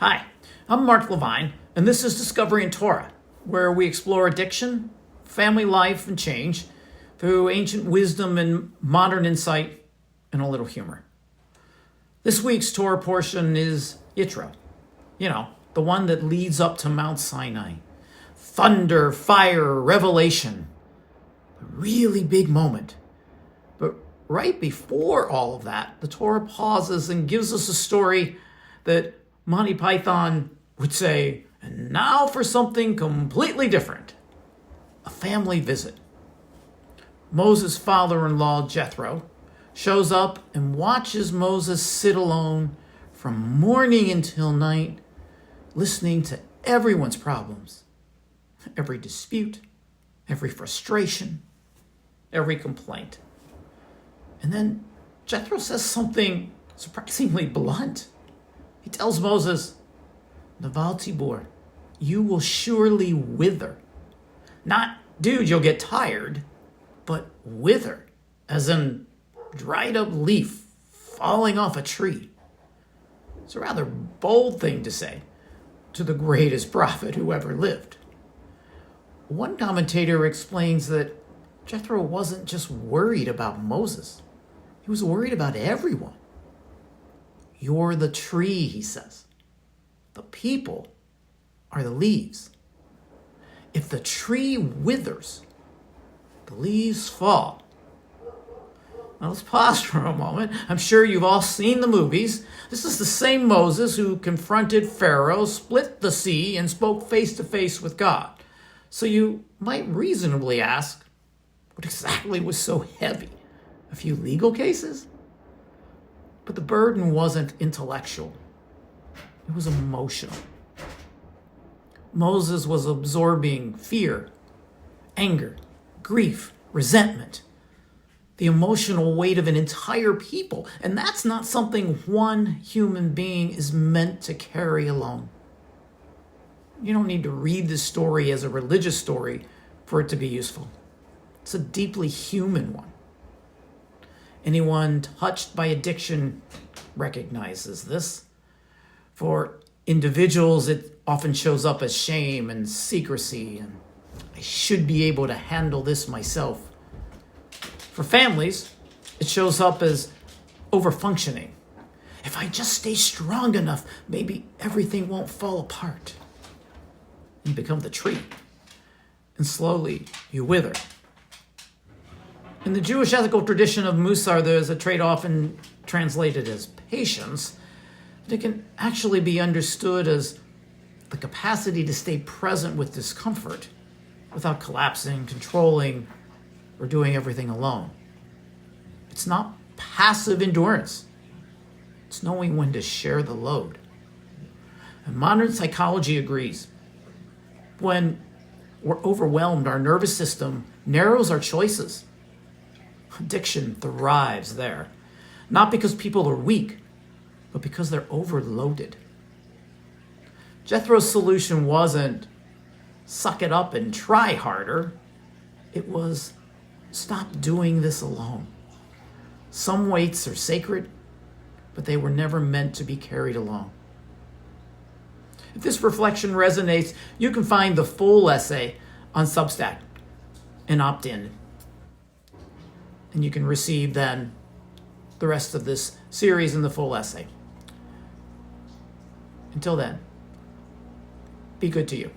Hi, I'm Mark Levine, and this is Discovery in Torah, where we explore addiction, family life, and change through ancient wisdom and modern insight and a little humor. This week's Torah portion is Yitro, the one that leads up to Mount Sinai. Thunder, fire, revelation. A really big moment. But right before all of that, the Torah pauses and gives us a story that Monty Python would say, and now for something completely different. A family visit. Moses' father-in-law, Jethro, shows up and watches Moses sit alone from morning until night, listening to everyone's problems, every dispute, every frustration, every complaint. And then Jethro says something surprisingly blunt. He tells Moses, Naval Tibor, you will surely wither. Not, dude, you'll get tired, but wither, as in dried up leaf falling off a tree. It's a rather bold thing to say to the greatest prophet who ever lived. One commentator explains that Jethro wasn't just worried about Moses. He was worried about everyone. You're the tree, he says. The people are the leaves. If the tree withers, the leaves fall. Now let's pause for a moment. I'm sure you've all seen the movies. This is the same Moses who confronted Pharaoh, split the sea, and spoke face to face with God. So you might reasonably ask, what exactly was so heavy? A few legal cases? But the burden wasn't intellectual. It was emotional. Moses was absorbing fear, anger, grief, resentment, the emotional weight of an entire people. And that's not something one human being is meant to carry alone. You don't need to read this story as a religious story for it to be useful. It's a deeply human one. Anyone touched by addiction recognizes this. For individuals, it often shows up as shame and secrecy, and I should be able to handle this myself. For families, it shows up as overfunctioning. If I just stay strong enough, maybe everything won't fall apart. You become the tree, and slowly you wither. In the Jewish ethical tradition of Musar, there's a trait often translated as patience, but it can actually be understood as the capacity to stay present with discomfort without collapsing, controlling, or doing everything alone. It's not passive endurance. It's knowing when to share the load. And modern psychology agrees. When we're overwhelmed, our nervous system narrows our choices. Addiction thrives there, not because people are weak, but because they're overloaded. Jethro's solution wasn't suck it up and try harder. It was stop doing this alone. Some weights are sacred, but they were never meant to be carried alone. If this reflection resonates, you can find the full essay on Substack and opt in. And you can receive then the rest of this series and the full essay. Until then, be good to you.